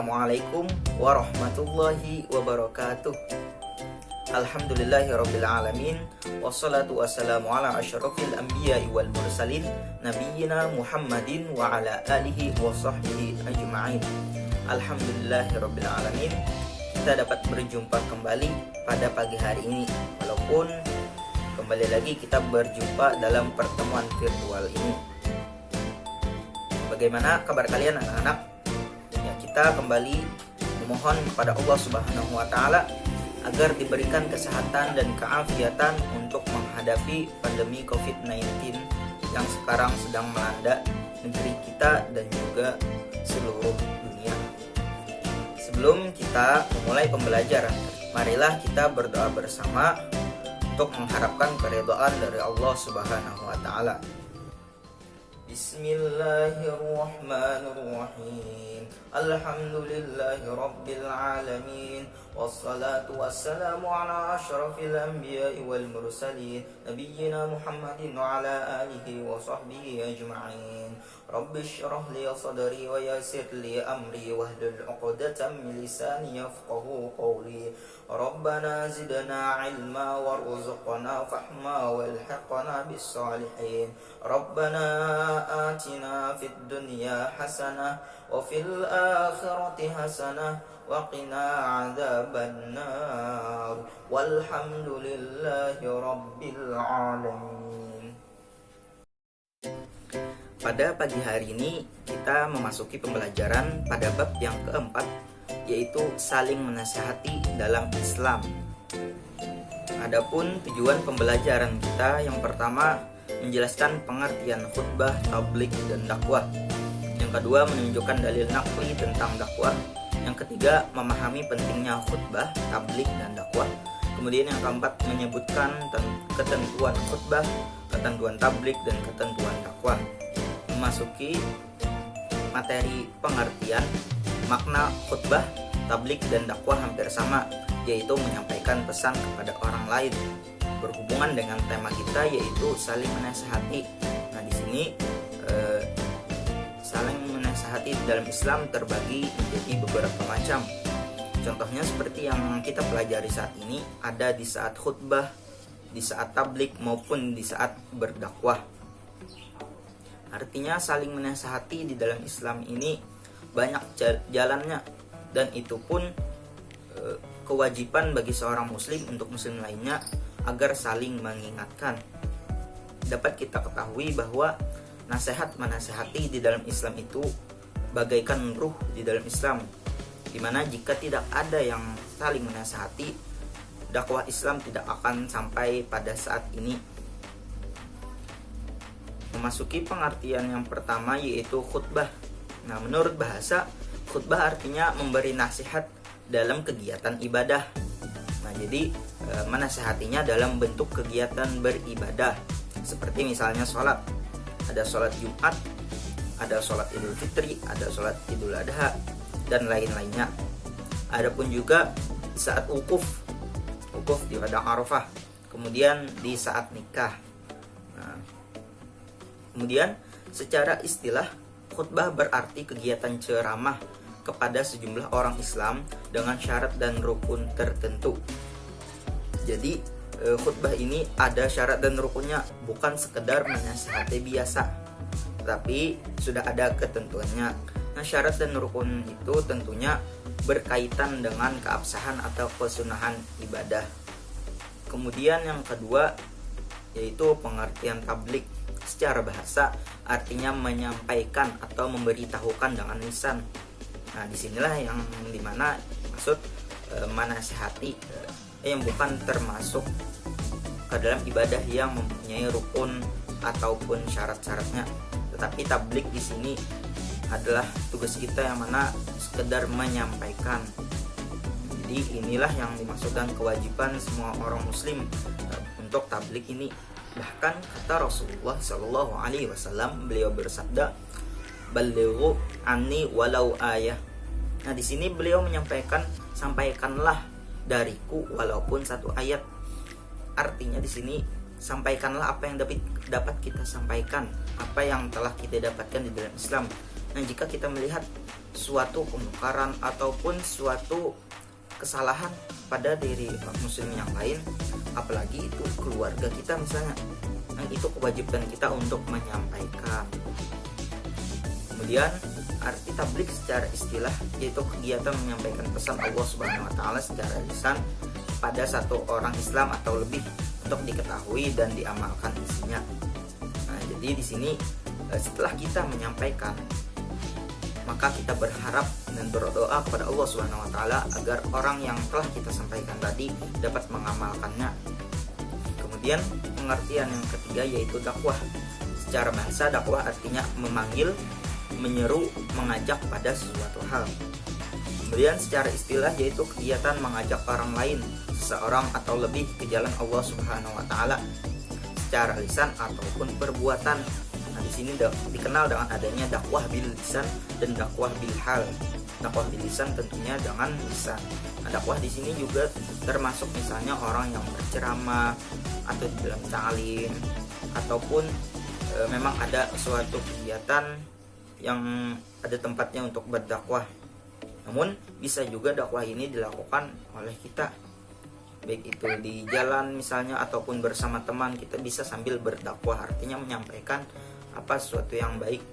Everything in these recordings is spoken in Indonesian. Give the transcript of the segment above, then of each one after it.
Assalamualaikum warahmatullahi wabarakatuh. Alhamdulillahirabbil alamin, wassalatu wassalamu ala asyrafil anbiya'i wal mursalin, nabiyyina Muhammadin wa ala alihi wa sahbihi ajma'in. Alhamdulillahirabbil alamin, kita dapat berjumpa kembali pada pagi hari ini, walaupun kembali lagi kita berjumpa dalam pertemuan virtual ini. Bagaimana kabar kalian anak-anak? Ya, kita kembali memohon kepada Allah Subhanahu wa taala agar diberikan kesehatan dan keafiatan untuk menghadapi pandemi COVID-19 yang sekarang sedang melanda negeri kita dan juga seluruh dunia. Sebelum kita memulai pembelajaran, marilah kita berdoa bersama untuk mengharapkan keridhaan dari Allah Subhanahu wa taala. Bismillahirrahmanirrahim. Alhamdulillahi rabbil alamin. Wassalatu wassalamu ala asyrafil anbiya'i wal mursalin, nabiyyina Muhammadin wa ala alihi wa sahbihi ajma'in. Rabbi shrah li sadri wa yassir li amri wahlul 'uqdatam min lisani yafqahu qawli. Rabbana zidna 'ilma warzuqna fahma walhiqna bis salihin. Rabbana atina fid dunya hasanah wa fil akhirati hasanah wa qina adzaban nar. Walhamdulillahi rabbil alamin. Pada pagi hari ini kita memasuki pembelajaran pada bab yang keempat, yaitu saling menasihati dalam Islam. Adapun tujuan pembelajaran kita yang pertama menjelaskan pengertian khutbah, tabligh, dan dakwah. Yang kedua menunjukkan dalil naqli tentang dakwah. Yang ketiga memahami pentingnya khutbah, tabligh, dan dakwah. Kemudian yang keempat menyebutkan ketentuan khutbah, ketentuan tabligh, dan ketentuan dakwah. Memasuki materi pengertian, makna khutbah, tabligh, dan dakwah hampir sama, yaitu menyampaikan pesan kepada orang lain. Berhubungan dengan tema kita, yaitu saling menasihati. Nah, di sini saling menasihati dalam Islam terbagi menjadi beberapa macam. Contohnya seperti yang kita pelajari saat ini, ada di saat khutbah, di saat tabligh, maupun di saat berdakwah. Artinya saling menasihati di dalam Islam ini banyak jalannya, dan itu pun kewajiban bagi seorang muslim untuk muslim lainnya agar saling mengingatkan. Dapat kita ketahui bahwa nasihat menasihati di dalam Islam itu bagaikan ruh di dalam Islam, dimana jika tidak ada yang saling menasihati, dakwah Islam tidak akan sampai pada saat ini. Memasuki pengertian yang pertama, yaitu khutbah. Nah, menurut bahasa, khutbah artinya memberi nasihat dalam kegiatan ibadah. Nah, jadi menasihatinya dalam bentuk kegiatan beribadah, seperti misalnya sholat. Ada sholat Jumat, ada sholat Idul Fitri, ada sholat Idul Adha, dan lain-lainnya. Adapun juga saat wukuf di padang Arafah, kemudian di saat nikah. Nah, kemudian secara istilah, khutbah berarti kegiatan ceramah kepada sejumlah orang Islam dengan syarat dan rukun tertentu. Jadi khutbah ini ada syarat dan rukunnya, bukan sekedar menasihati biasa, tapi sudah ada ketentuannya. Nah, syarat dan rukun itu tentunya berkaitan dengan keabsahan atau kesunahan ibadah. Kemudian yang kedua, yaitu pengertian tabligh. Secara bahasa artinya menyampaikan atau memberitahukan dengan lisan. Nah, disinilah yang dimana maksud menasihati, yang bukan termasuk ke dalam ibadah yang mempunyai rukun ataupun syarat-syaratnya. Tetapi tabligh di sini adalah tugas kita yang mana sekedar menyampaikan. Jadi inilah yang dimaksudkan kewajiban semua orang muslim untuk tabligh ini. Bahkan kata Rasulullah Shallallahu Alaihi Wasallam, beliau bersabda, "Balighu anni walau ayah." Nah, di sini beliau menyampaikan, sampaikanlah dariku walaupun satu ayat. Artinya di sini sampaikanlah apa yang dapat kita sampaikan, apa yang telah kita dapatkan di dalam Islam. Nah, jika kita melihat suatu kemungkaran ataupun suatu kesalahan pada diri muslim yang lain, apalagi itu keluarga kita misalnya, nah itu kewajiban kita untuk menyampaikan. Kemudian arti tabligh secara istilah yaitu kegiatan menyampaikan pesan Allah Subhanahu wa taala secara lisan pada satu orang Islam atau lebih untuk diketahui dan diamalkan isinya. Nah, jadi di sini setelah kita menyampaikan, maka kita berharap dan berdoa kepada Allah Subhanahu wa taala agar orang yang telah kita sampaikan tadi dapat mengamalkannya. Kemudian pengertian yang ketiga yaitu dakwah. Secara bahasa dakwah artinya memanggil, menyeru, mengajak pada sesuatu hal. Kemudian secara istilah yaitu kegiatan mengajak orang lain, seseorang atau lebih ke jalan Allah Subhanahu wa taala secara lisan ataupun perbuatan. Nah, di sini dikenal dengan adanya dakwah bil lisan dan dakwah bil hal. Dakwah bil lisan tentunya dengan lisan. Nah, dakwah di sini juga termasuk misalnya orang yang berceramah atau di dalam ta'lim ataupun memang ada suatu kegiatan yang ada tempatnya untuk berdakwah. Namun bisa juga dakwah ini dilakukan oleh kita, baik itu di jalan misalnya ataupun bersama teman, kita bisa sambil berdakwah, artinya menyampaikan apa sesuatu yang baik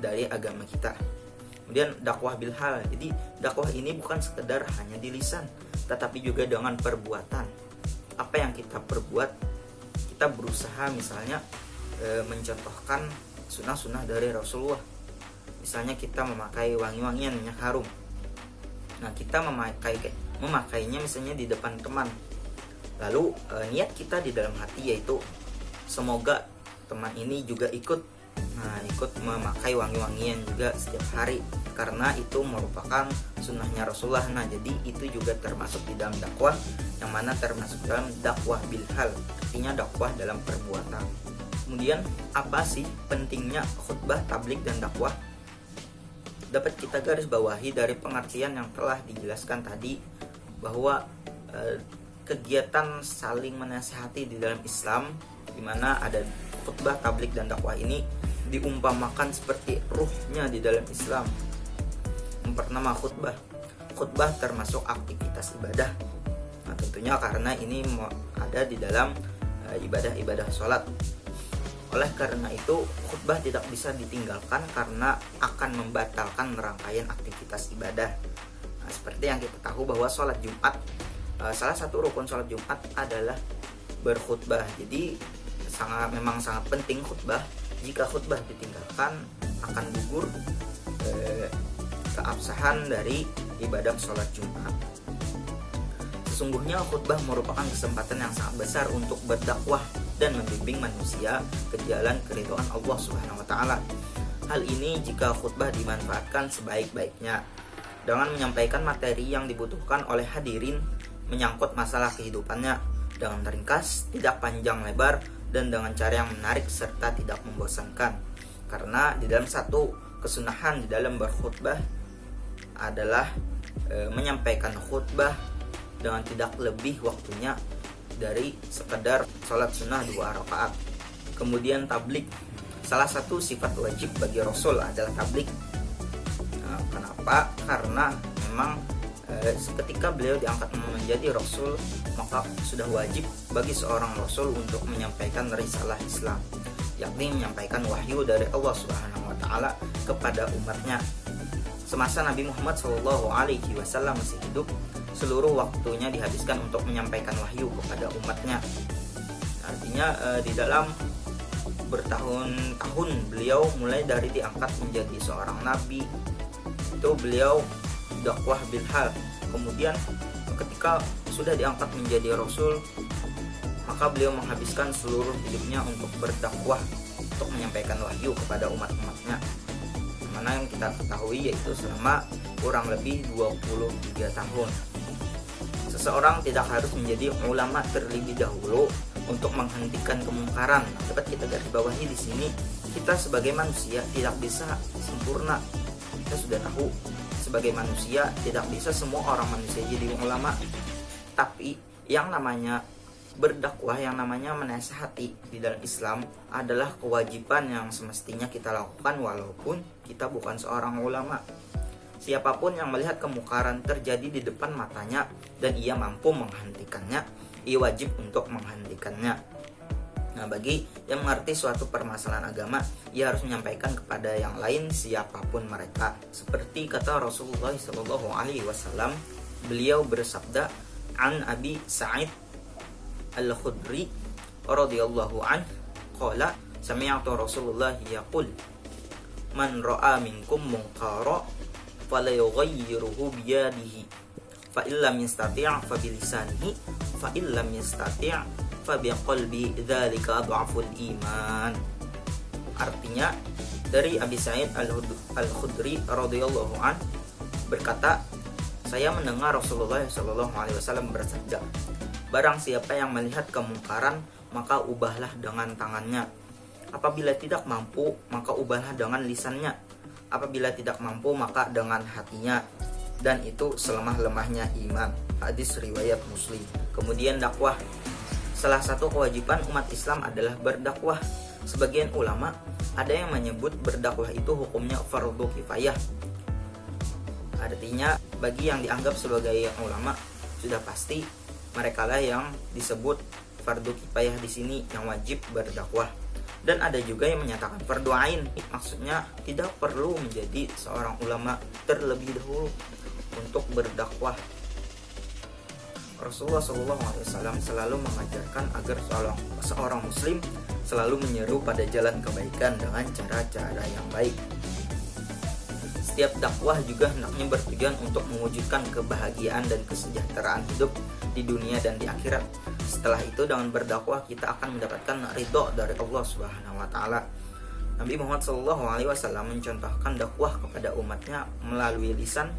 dari agama kita. Kemudian dakwah bil hal. Jadi dakwah ini bukan sekedar hanya di lisan, tetapi juga dengan perbuatan. Apa yang kita perbuat, kita berusaha misalnya mencontohkan sunnah-sunnah dari Rasulullah. Misalnya kita memakai wangi-wangian minyak harum. Nah, kita memakainya misalnya di depan teman. Lalu niat kita di dalam hati yaitu semoga teman ini juga ikut memakai wangi-wangian juga setiap hari, karena itu merupakan sunnahnya Rasulullah. Nah, jadi itu juga termasuk di dalam dakwah, yang mana termasuk dalam dakwah bil hal, artinya dakwah dalam perbuatan. Kemudian apa sih pentingnya khutbah, tabligh dan dakwah? Dapat kita garis bawahi dari pengertian yang telah dijelaskan tadi, bahwa kegiatan saling menasihati di dalam Islam, di mana ada khutbah, tabligh dan dakwah ini diumpamakan seperti ruhnya di dalam Islam. Yang pertama khutbah. Khutbah termasuk aktivitas ibadah. Nah, tentunya karena ini ada di dalam ibadah-ibadah sholat. Oleh karena itu, khutbah tidak bisa ditinggalkan karena akan membatalkan rangkaian aktivitas ibadah. Nah, seperti yang kita tahu bahwa sholat Jumat, salah satu rukun sholat Jumat adalah berkhutbah. Jadi memang sangat penting khutbah. Jika khutbah ditinggalkan, akan gugur keabsahan dari ibadah sholat Jumat. Sesungguhnya khutbah merupakan kesempatan yang sangat besar untuk berdakwah dan membimbing manusia ke jalan keridhaan Allah Subhanahu wa taala. Hal ini jika khutbah dimanfaatkan sebaik-baiknya dengan menyampaikan materi yang dibutuhkan oleh hadirin menyangkut masalah kehidupannya dengan ringkas, tidak panjang lebar, dan dengan cara yang menarik serta tidak membosankan. Karena di dalam satu kesunahan di dalam berkhutbah adalah menyampaikan khutbah dengan tidak lebih waktunya dari sekedar sholat sunnah 2 rakaat. Kemudian tabligh. Salah satu sifat wajib bagi Rasul adalah tabligh. Nah, kenapa? Karena memang ketika beliau diangkat menjadi Rasul, maka sudah wajib bagi seorang Rasul untuk menyampaikan risalah Islam, yakni menyampaikan wahyu dari Allah Subhanahu wa taala kepada umatnya. Semasa Nabi Muhammad SAW masih hidup, seluruh waktunya dihabiskan untuk menyampaikan wahyu kepada umatnya. Artinya di dalam bertahun-tahun beliau mulai dari diangkat menjadi seorang nabi, itu beliau dakwah bil hal. Kemudian ketika sudah diangkat menjadi Rasul, maka beliau menghabiskan seluruh hidupnya untuk berdakwah, untuk menyampaikan wahyu kepada umat-umatnya, mana yang kita ketahui yaitu selama kurang lebih 23 tahun. Seseorang tidak harus menjadi ulama terlebih dahulu untuk menghentikan kemungkaran. Dapat kita garis bawahi di sini, kita sebagai manusia tidak bisa sempurna. Kita sudah tahu sebagai manusia tidak bisa semua orang manusia jadi ulama. Tapi yang namanya berdakwah yang namanya menasihati di dalam Islam adalah kewajiban yang semestinya kita lakukan walaupun kita bukan seorang ulama. Siapapun yang melihat kemungkaran terjadi di depan matanya dan ia mampu menghentikannya, ia wajib untuk menghentikannya. Nah, bagi yang mengerti suatu permasalahan agama, ia harus menyampaikan kepada yang lain siapapun mereka. Seperti kata Rasulullah SAW, beliau bersabda, an Abi Sa'id Al-Khudri radhiyallahu an qala sami'tu Rasulullah yaqul man ra'a minkum munkara falyughayyirhu biyadihi fa illam yastati' fa bilisanihi fa illam yastati' fa biqalbi dzalika adhaful iman. Artinya, dari Abi Sa'id Al-Khudri radhiyallahu an berkata, saya mendengar Rasulullah SAW bersabda, barang siapa yang melihat kemungkaran, maka ubahlah dengan tangannya. Apabila tidak mampu, maka ubahlah dengan lisannya. Apabila tidak mampu, maka dengan hatinya. Dan itu selemah-lemahnya iman. Hadis riwayat Muslim. Kemudian dakwah. Salah satu kewajiban umat Islam adalah berdakwah. Sebagian ulama ada yang menyebut berdakwah itu hukumnya fardu kifayah. Artinya, bagi yang dianggap sebagai ulama, sudah pasti mereka lah yang disebut fardu kifayah di sini yang wajib berdakwah. Dan ada juga yang menyatakan fardu ain, maksudnya tidak perlu menjadi seorang ulama terlebih dahulu untuk berdakwah. Rasulullah SAW selalu mengajarkan agar seorang muslim selalu menyeru pada jalan kebaikan dengan cara-cara yang baik. Setiap dakwah juga hendaknya bertujuan untuk mewujudkan kebahagiaan dan kesejahteraan hidup di dunia dan di akhirat. Setelah itu, dengan berdakwah kita akan mendapatkan ridho dari Allah Subhanahu wa taala. Nabi Muhammad SAW mencontohkan dakwah kepada umatnya melalui lisan,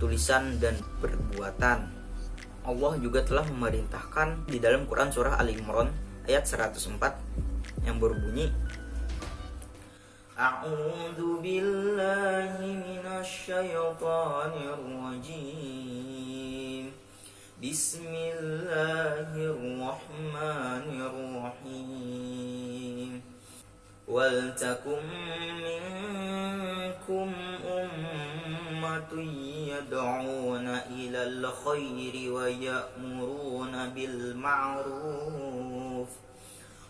tulisan, dan perbuatan. Allah juga telah memerintahkan di dalam Quran surah Al-Imran ayat 104 yang berbunyi, A'udzu billahi minasy syaithanir rajim. Bismillahirrahmanirrahim. Wal takum minkum ummatun yad'una ilal khairi wa ya'muruna bil ma'ruf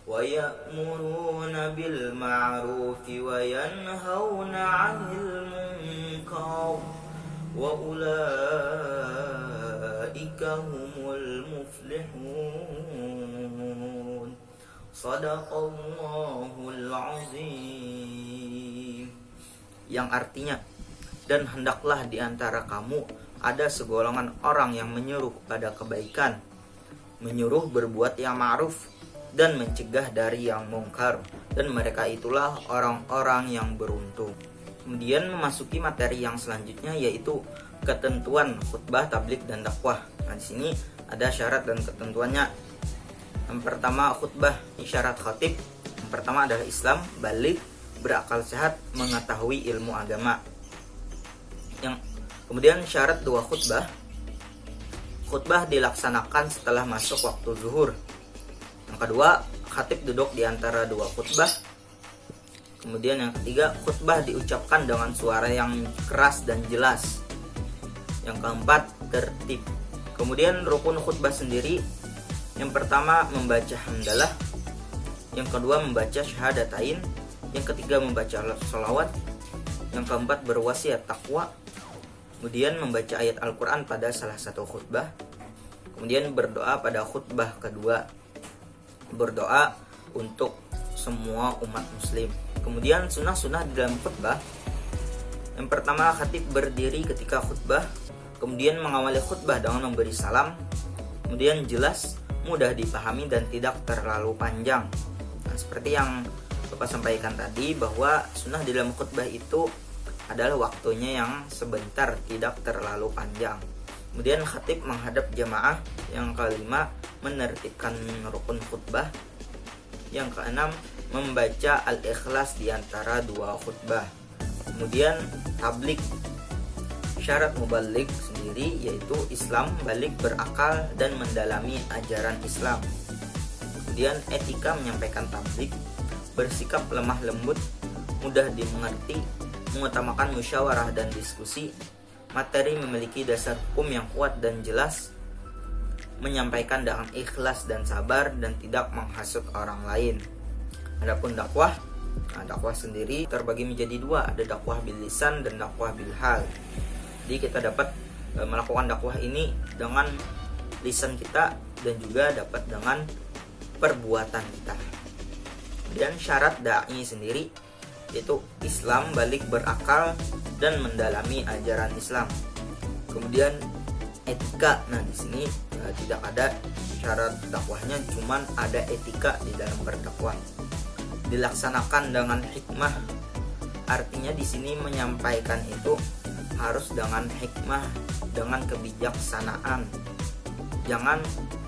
وَيَأْمُرُونَ بِالْمَعْرُوفِ وَيَنْهَوْنَ عَنِ الْمُنكَرِ وَأُولَئِكَ هُمُ الْمُفْلِحُونَ صَدَقَ اللَّهُ الْعَظِيمُ. Yang artinya, dan hendaklah di antara kamu ada segolongan orang yang menyuruh pada kebaikan, menyuruh berbuat yang ma'ruf, dan mencegah dari yang mungkar, dan mereka itulah orang-orang yang beruntung. Kemudian memasuki materi yang selanjutnya, yaitu ketentuan khutbah, tabligh, dan dakwah. Nah, di sini ada syarat dan ketentuannya. Yang pertama, khutbah. Syarat khatib yang pertama adalah Islam, baligh, berakal sehat, mengetahui ilmu agama. Kemudian syarat dua khutbah. Khutbah dilaksanakan setelah masuk waktu zuhur. Yang kedua, khatib duduk di antara dua khutbah. Kemudian yang ketiga, khutbah diucapkan dengan suara yang keras dan jelas. Yang keempat, tertib. Kemudian rukun khutbah sendiri, yang pertama membaca hamdalah, yang kedua membaca syahadatain, yang ketiga membaca sholawat, yang keempat berwasiat takwa, kemudian membaca ayat Al-Quran pada salah satu khutbah, kemudian berdoa pada khutbah kedua, berdoa untuk semua umat muslim. Kemudian sunnah-sunnah di dalam khutbah. Yang pertama, khatib berdiri ketika khutbah, kemudian mengawali khutbah dengan memberi salam, kemudian jelas, mudah dipahami, dan tidak terlalu panjang. Nah, seperti yang Bapak sampaikan tadi, bahwa sunnah di dalam khutbah itu adalah waktunya yang sebentar, tidak terlalu panjang. Kemudian khatib menghadap jamaah. Yang kelima, menertibkan rukun khutbah. Yang keenam, membaca al-ikhlas di antara dua khutbah. Kemudian tabligh. Syarat mubaligh sendiri yaitu Islam, baligh, berakal, dan mendalami ajaran Islam. Kemudian etika menyampaikan tabligh, bersikap lemah lembut, mudah dimengerti, mengutamakan musyawarah dan diskusi, materi memiliki dasar hukum yang kuat dan jelas, menyampaikan dengan ikhlas dan sabar, dan tidak menghasut orang lain. Adapun dakwah, dakwah sendiri terbagi menjadi dua, ada dakwah bil lisan dan dakwah bil hal. Jadi kita dapat melakukan dakwah ini dengan lisan kita dan juga dapat dengan perbuatan kita. Dan syarat dai sendiri yaitu Islam balik berakal dan mendalami ajaran Islam. Kemudian etika, nah di sini tidak ada syarat dakwahnya, cuman ada etika di dalam berdakwah. Dilaksanakan dengan hikmah, artinya di sini menyampaikan itu harus dengan hikmah, dengan kebijaksanaan. Jangan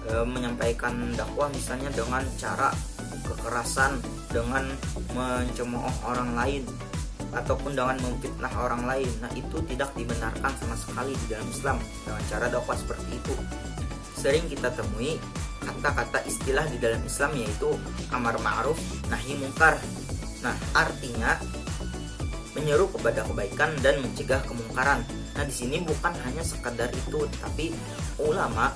menyampaikan dakwah misalnya dengan cara kekerasan, dengan mencemooh orang lain, ataupun dengan memfitnah orang lain. Nah, itu tidak dibenarkan sama sekali di dalam Islam dengan cara dakwah seperti itu. Sering kita temui kata-kata istilah di dalam Islam yaitu amar ma'ruf nahi mungkar. Nah, artinya menyeru kepada kebaikan dan mencegah kemungkaran. Nah, di sini bukan hanya sekadar itu, tapi ulama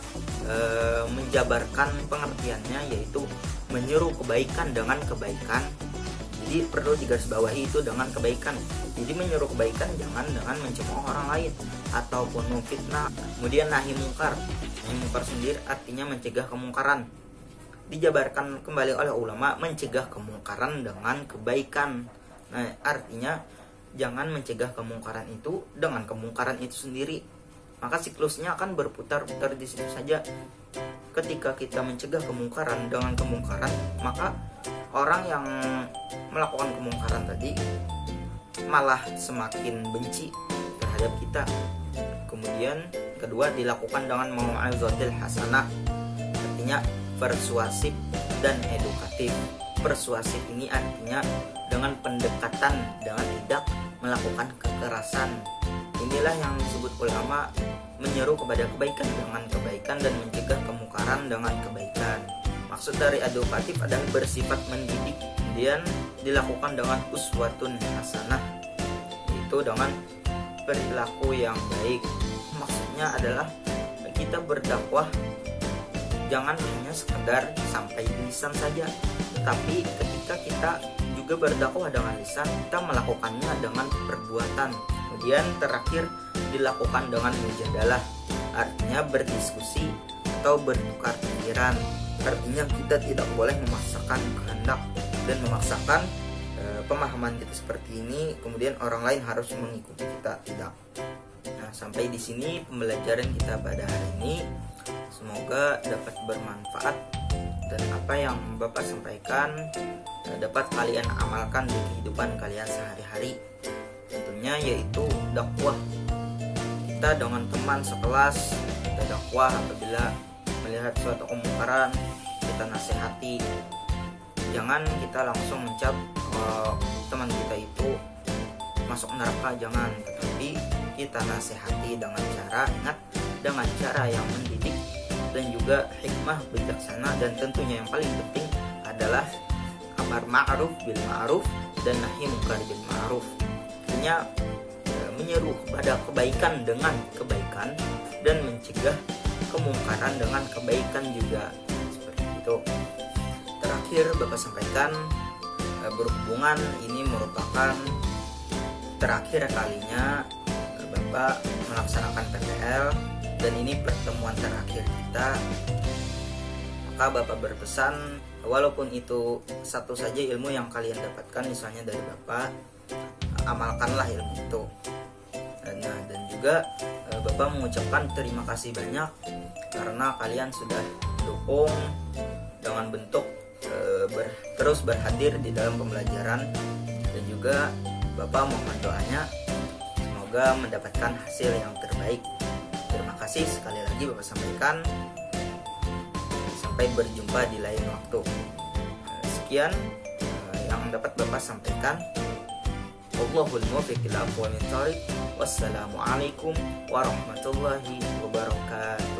menjabarkan pengertiannya yaitu menyeru kebaikan dengan kebaikan. Jadi perlu digarisbawahi itu dengan kebaikan. Jadi menyeru kebaikan jangan dengan mencemooh orang lain ataupun memfitnah. Kemudian nahi mungkar. Nahi mungkar sendiri artinya mencegah kemungkaran. Dijabarkan kembali oleh ulama mencegah kemungkaran dengan kebaikan. Nah, artinya jangan mencegah kemungkaran itu dengan kemungkaran itu sendiri. Maka siklusnya akan berputar-putar di situ saja. Ketika kita mencegah kemungkaran dengan kemungkaran, maka orang yang melakukan kemungkaran tadi malah semakin benci terhadap kita. Kemudian kedua, dilakukan dengan mau'izatil hasanah, artinya persuasif dan edukatif. Persuasif ini artinya dengan pendekatan, dengan tidak melakukan kekerasan. Inilah yang disebut ulama menyeru kepada kebaikan dengan kebaikan dan mencegah kemungkaran dengan kebaikan. Maksud dari edukatif adalah bersifat mendidik. Kemudian dilakukan dengan uswatun hasanah, itu dengan perilaku yang baik. Maksudnya adalah kita berdakwah jangan hanya sekedar sampai di lisan saja, tapi ketika kita juga berdakwah dengan lisan, kita melakukannya dengan perbuatan. Kemudian terakhir dilakukan dengan mujadalah, artinya berdiskusi atau bertukar pikiran. Artinya kita tidak boleh memaksakan kehendak dan memaksakan pemahaman kita seperti ini, kemudian orang lain harus mengikuti kita, tidak. Nah, sampai di sini pembelajaran kita pada hari ini. Semoga dapat bermanfaat dan apa yang Bapak sampaikan dapat kalian amalkan di kehidupan kalian sehari-hari. Tentunya yaitu dakwah. Kita dengan teman sekelas, kita dakwah apabila melihat suatu kemungkaran, kita nasihati. Jangan kita langsung mencap teman kita itu masuk neraka, jangan. Tetapi kita nasihati dengan cara, ingat, dengan cara yang mendidik dan juga hikmah, bijaksana, dan tentunya yang paling penting adalah amar ma'ruf bil ma'ruf dan nahi munkar bil ma'ruf. Artinya menyeru kepada kebaikan dengan kebaikan dan mencegah kemungkaran dengan kebaikan juga, seperti itu. Terakhir Bapak sampaikan, berhubungan ini merupakan terakhir kalinya Bapak melaksanakan PPL dan ini pertemuan terakhir kita. Maka Bapak berpesan, walaupun itu satu saja ilmu yang kalian dapatkan misalnya dari Bapak, amalkanlah ilmu itu. Nah, dan juga Bapak mengucapkan terima kasih banyak karena kalian sudah dukung dengan bentuk terus berhadir di dalam pembelajaran, dan juga Bapak mohon doanya semoga mendapatkan hasil yang terbaik. Terima kasih sekali lagi Bapak sampaikan. Sampai berjumpa di lain waktu. Sekian yang dapat Bapak sampaikan. Wallahul muwaffiq ila aqwamit thoriq. Wassalamualaikum warahmatullahi wabarakatuh.